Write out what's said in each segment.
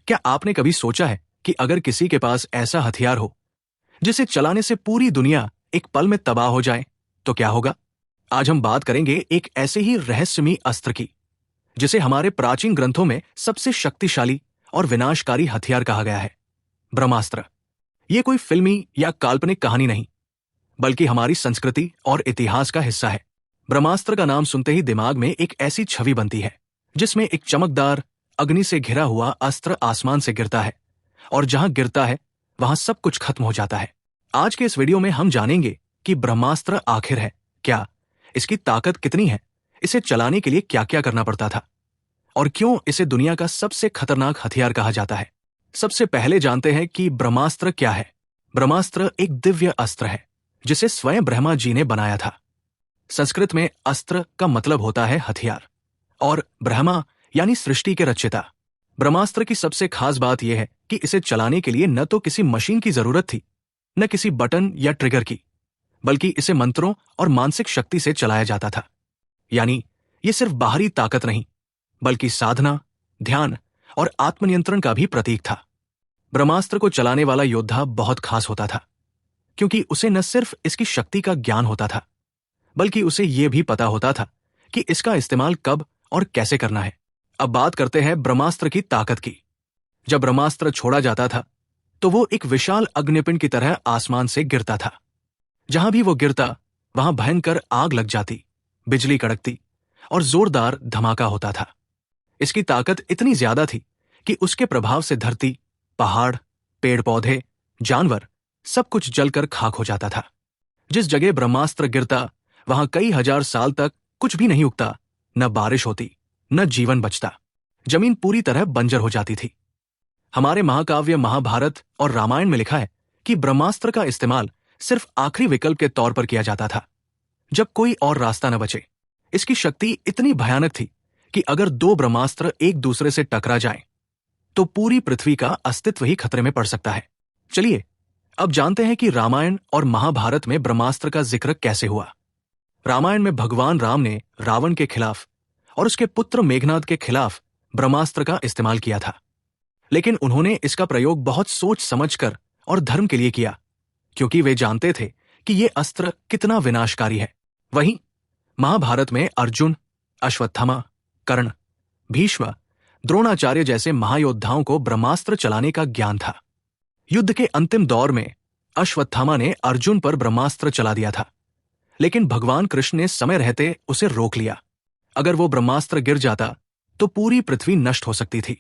क्या आपने कभी सोचा है कि अगर किसी के पास ऐसा हथियार हो जिसे चलाने से पूरी दुनिया एक पल में तबाह हो जाए तो क्या होगा? आज हम बात करेंगे एक ऐसे ही रहस्यमयी अस्त्र की जिसे हमारे प्राचीन ग्रंथों में सबसे शक्तिशाली और विनाशकारी हथियार कहा गया है, ब्रह्मास्त्र। यह कोई फिल्मी या काल्पनिक कहानी नहीं, बल्कि हमारी संस्कृति और इतिहास का हिस्सा है। ब्रह्मास्त्र का नाम सुनते ही दिमाग में एक ऐसी छवि बनती है जिसमें एक चमकदार अग्नि से घिरा हुआ अस्त्र आसमान से गिरता है और जहां गिरता है वहां सब कुछ खत्म हो जाता है। आज के इस वीडियो में हम जानेंगे कि ब्रह्मास्त्र आखिर है क्या, इसकी ताकत कितनी है, इसे चलाने के लिए क्या क्या करना पड़ता था और क्यों इसे दुनिया का सबसे खतरनाक हथियार कहा जाता है। सबसे पहले जानते हैं कि ब्रह्मास्त्र क्या है। ब्रह्मास्त्र एक दिव्य अस्त्र है जिसे स्वयं ब्रह्मा जी ने बनाया था। संस्कृत में अस्त्र का मतलब होता है हथियार और ब्रह्मा यानी सृष्टि के रचयिता। ब्रह्मास्त्र की सबसे खास बात यह है कि इसे चलाने के लिए न तो किसी मशीन की जरूरत थी, न किसी बटन या ट्रिगर की, बल्कि इसे मंत्रों और मानसिक शक्ति से चलाया जाता था। यानी यह सिर्फ बाहरी ताकत नहीं, बल्कि साधना, ध्यान और आत्मनियंत्रण का भी प्रतीक था। ब्रह्मास्त्र को चलाने वाला योद्धा बहुत खास होता था, क्योंकि उसे न सिर्फ इसकी शक्ति का ज्ञान होता था, बल्कि उसे यह भी पता होता था कि इसका इस्तेमाल कब और कैसे करना है। अब बात करते हैं ब्रह्मास्त्र की ताकत की। जब ब्रह्मास्त्र छोड़ा जाता था तो वो एक विशाल अग्निपिंड की तरह आसमान से गिरता था। जहां भी वो गिरता वहां भयंकर आग लग जाती, बिजली कड़कती और जोरदार धमाका होता था। इसकी ताकत इतनी ज्यादा थी कि उसके प्रभाव से धरती, पहाड़, पेड़ पौधे, जानवर सब कुछ जलकर खाक हो जाता था। जिस जगह ब्रह्मास्त्र गिरता वहां कई हजार साल तक कुछ भी नहीं उगता, न बारिश होती, न जीवन बचता। जमीन पूरी तरह बंजर हो जाती थी। हमारे महाकाव्य महाभारत और रामायण में लिखा है कि ब्रह्मास्त्र का इस्तेमाल सिर्फ आखिरी विकल्प के तौर पर किया जाता था, जब कोई और रास्ता न बचे। इसकी शक्ति इतनी भयानक थी कि अगर दो ब्रह्मास्त्र एक दूसरे से टकरा जाएं, तो पूरी पृथ्वी का अस्तित्व ही खतरे में पड़ सकता है। चलिए अब जानते हैं कि रामायण और महाभारत में ब्रह्मास्त्र का जिक्र कैसे हुआ। रामायण में भगवान राम ने रावण के खिलाफ और उसके पुत्र मेघनाद के खिलाफ ब्रह्मास्त्र का इस्तेमाल किया था, लेकिन उन्होंने इसका प्रयोग बहुत सोच समझकर और धर्म के लिए किया, क्योंकि वे जानते थे कि यह अस्त्र कितना विनाशकारी है। वहीं महाभारत में अर्जुन, अश्वत्थामा, कर्ण, भीष्म, द्रोणाचार्य जैसे महायोद्धाओं को ब्रह्मास्त्र चलाने का ज्ञान था। युद्ध के अंतिम दौर में अश्वत्थामा ने अर्जुन पर ब्रह्मास्त्र चला दिया था, लेकिन भगवान कृष्ण ने समय रहते उसे रोक लिया। अगर वो ब्रह्मास्त्र गिर जाता तो पूरी पृथ्वी नष्ट हो सकती थी।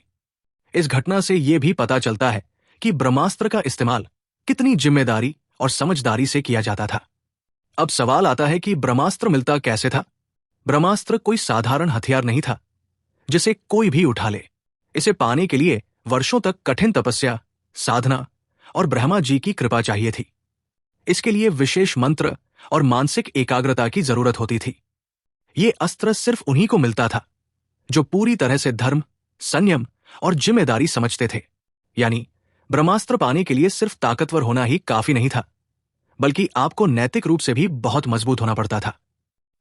इस घटना से यह भी पता चलता है कि ब्रह्मास्त्र का इस्तेमाल कितनी जिम्मेदारी और समझदारी से किया जाता था। अब सवाल आता है कि ब्रह्मास्त्र मिलता कैसे था। ब्रह्मास्त्र कोई साधारण हथियार नहीं था जिसे कोई भी उठा ले। इसे पाने के लिए वर्षों तक कठिन तपस्या, साधना और ब्रह्मा जी की कृपा चाहिए थी। इसके लिए विशेष मंत्र और मानसिक एकाग्रता की जरूरत होती थी। यह अस्त्र सिर्फ उन्हीं को मिलता था जो पूरी तरह से धर्म, संयम और जिम्मेदारी समझते थे। यानी ब्रह्मास्त्र पाने के लिए सिर्फ ताकतवर होना ही काफी नहीं था, बल्कि आपको नैतिक रूप से भी बहुत मजबूत होना पड़ता था।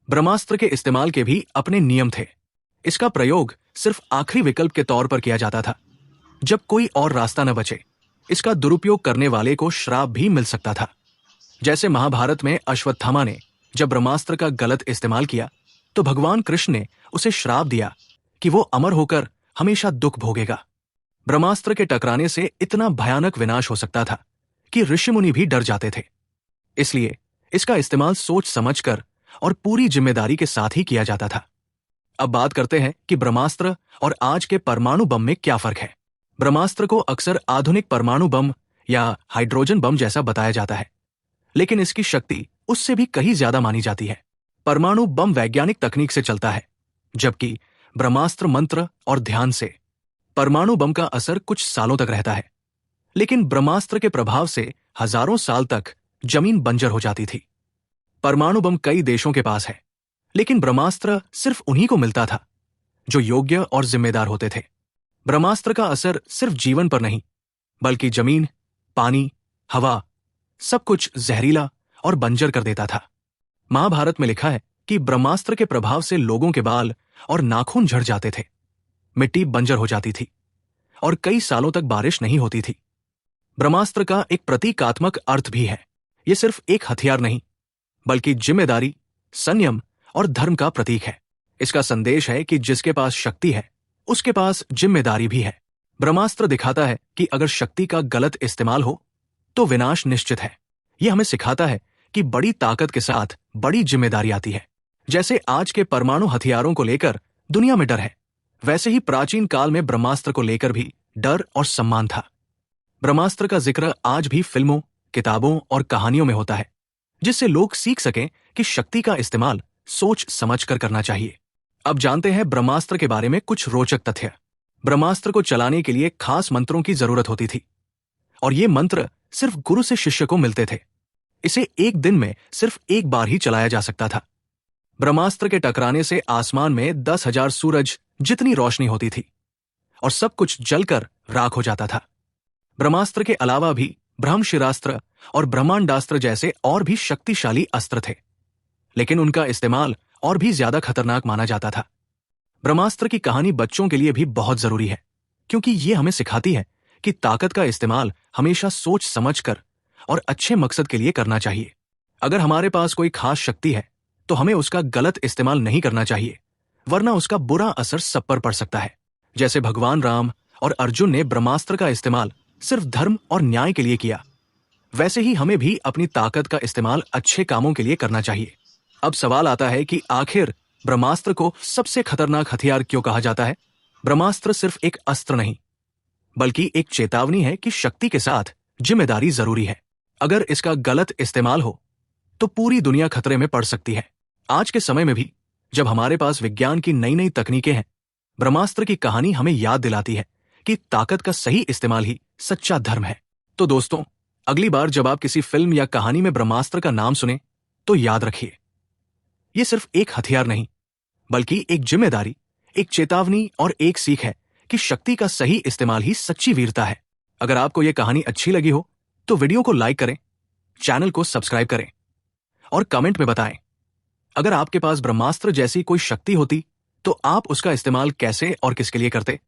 ब्रह्मास्त्र के इस्तेमाल के भी अपने नियम थे। इसका प्रयोग सिर्फ आखिरी विकल्प के तौर पर किया जाता था, जब कोई और रास्ता न बचे। इसका दुरुपयोग करने वाले को श्राप भी मिल सकता था। जैसे महाभारत में अश्वत्थामा ने जब ब्रह्मास्त्र का गलत इस्तेमाल किया तो भगवान कृष्ण ने उसे श्राप दिया कि वो अमर होकर हमेशा दुख भोगेगा। ब्रह्मास्त्र के टकराने से इतना भयानक विनाश हो सकता था कि ऋषि मुनि भी डर जाते थे। इसलिए इसका इस्तेमाल सोच समझकर और पूरी जिम्मेदारी के साथ ही किया जाता था। अब बात करते हैं कि ब्रह्मास्त्र और आज के परमाणु बम में क्या फर्क है। ब्रह्मास्त्र को अक्सर आधुनिक परमाणु बम या हाइड्रोजन बम जैसा बताया जाता है, लेकिन इसकी शक्ति उससे भी कहीं ज्यादा मानी जाती है। परमाणु बम वैज्ञानिक तकनीक से चलता है, जबकि ब्रह्मास्त्र मंत्र और ध्यान से। परमाणु बम का असर कुछ सालों तक रहता है, लेकिन ब्रह्मास्त्र के प्रभाव से हजारों साल तक जमीन बंजर हो जाती थी। परमाणु बम कई देशों के पास है, लेकिन ब्रह्मास्त्र सिर्फ उन्हीं को मिलता था जो योग्य और जिम्मेदार होते थे। ब्रह्मास्त्र का असर सिर्फ जीवन पर नहीं, बल्कि जमीन, पानी, हवा सब कुछ जहरीला और बंजर कर देता था। महाभारत में लिखा है कि ब्रह्मास्त्र के प्रभाव से लोगों के बाल और नाखून झड़ जाते थे, मिट्टी बंजर हो जाती थी और कई सालों तक बारिश नहीं होती थी। ब्रह्मास्त्र का एक प्रतीकात्मक अर्थ भी है। यह सिर्फ एक हथियार नहीं, बल्कि जिम्मेदारी, संयम और धर्म का प्रतीक है। इसका संदेश है कि जिसके पास शक्ति है, उसके पास जिम्मेदारी भी है। ब्रह्मास्त्र दिखाता है कि अगर शक्ति का गलत इस्तेमाल हो तो विनाश निश्चित है। यह हमें सिखाता है कि बड़ी ताकत के साथ बड़ी जिम्मेदारी आती है। जैसे आज के परमाणु हथियारों को लेकर दुनिया में डर है, वैसे ही प्राचीन काल में ब्रह्मास्त्र को लेकर भी डर और सम्मान था। ब्रह्मास्त्र का जिक्र आज भी फिल्मों, किताबों और कहानियों में होता है, जिससे लोग सीख सकें कि शक्ति का इस्तेमाल सोच समझकर करना चाहिए। अब जानते हैं ब्रह्मास्त्र के बारे में कुछ रोचक तथ्य। ब्रह्मास्त्र को चलाने के लिए खास मंत्रों की जरूरत होती थी, और ये मंत्र सिर्फ गुरु से शिष्य को मिलते थे। इसे एक दिन में सिर्फ एक बार ही चलाया जा सकता था। ब्रह्मास्त्र के टकराने से आसमान में 10,000 सूरज जितनी रोशनी होती थी, और सब कुछ जलकर राख हो जाता था। ब्रह्मास्त्र के अलावा भी ब्रह्मशिरास्त्र और ब्रह्मांडास्त्र जैसे और भी शक्तिशाली अस्त्र थे, लेकिन उनका इस्तेमाल और भी ज्यादा खतरनाक माना जाता था। ब्रह्मास्त्र की कहानी बच्चों के लिए भी बहुत जरूरी है, क्योंकि ये हमें सिखाती है कि ताकत का इस्तेमाल हमेशा सोच समझकर और अच्छे मकसद के लिए करना चाहिए। अगर हमारे पास कोई खास शक्ति है तो हमें उसका गलत इस्तेमाल नहीं करना चाहिए, वरना उसका बुरा असर सब पर पड़ सकता है। जैसे भगवान राम और अर्जुन ने ब्रह्मास्त्र का इस्तेमाल सिर्फ धर्म और न्याय के लिए किया, वैसे ही हमें भी अपनी ताकत का इस्तेमाल अच्छे कामों के लिए करना चाहिए। अब सवाल आता है कि आखिर ब्रह्मास्त्र को सबसे खतरनाक हथियार क्यों कहा जाता है? ब्रह्मास्त्र सिर्फ एक अस्त्र नहीं, बल्कि एक चेतावनी है कि शक्ति के साथ जिम्मेदारी जरूरी है। अगर इसका गलत इस्तेमाल हो तो पूरी दुनिया खतरे में पड़ सकती है। आज के समय में भी, जब हमारे पास विज्ञान की नई नई तकनीकें हैं, ब्रह्मास्त्र की कहानी हमें याद दिलाती है कि ताकत का सही इस्तेमाल ही सच्चा धर्म है। तो दोस्तों, अगली बार जब आप किसी फिल्म या कहानी में ब्रह्मास्त्र का नाम सुने तो याद रखिए, यह सिर्फ एक हथियार नहीं, बल्कि एक जिम्मेदारी, एक चेतावनी और एक सीख है कि शक्ति का सही इस्तेमाल ही सच्ची वीरता है। अगर आपको यह कहानी अच्छी लगी हो तो वीडियो को लाइक करें, चैनल को सब्सक्राइब करें और कमेंट में बताएं, अगर आपके पास ब्रह्मास्त्र जैसी कोई शक्ति होती तो आप उसका इस्तेमाल कैसे और किसके लिए करते।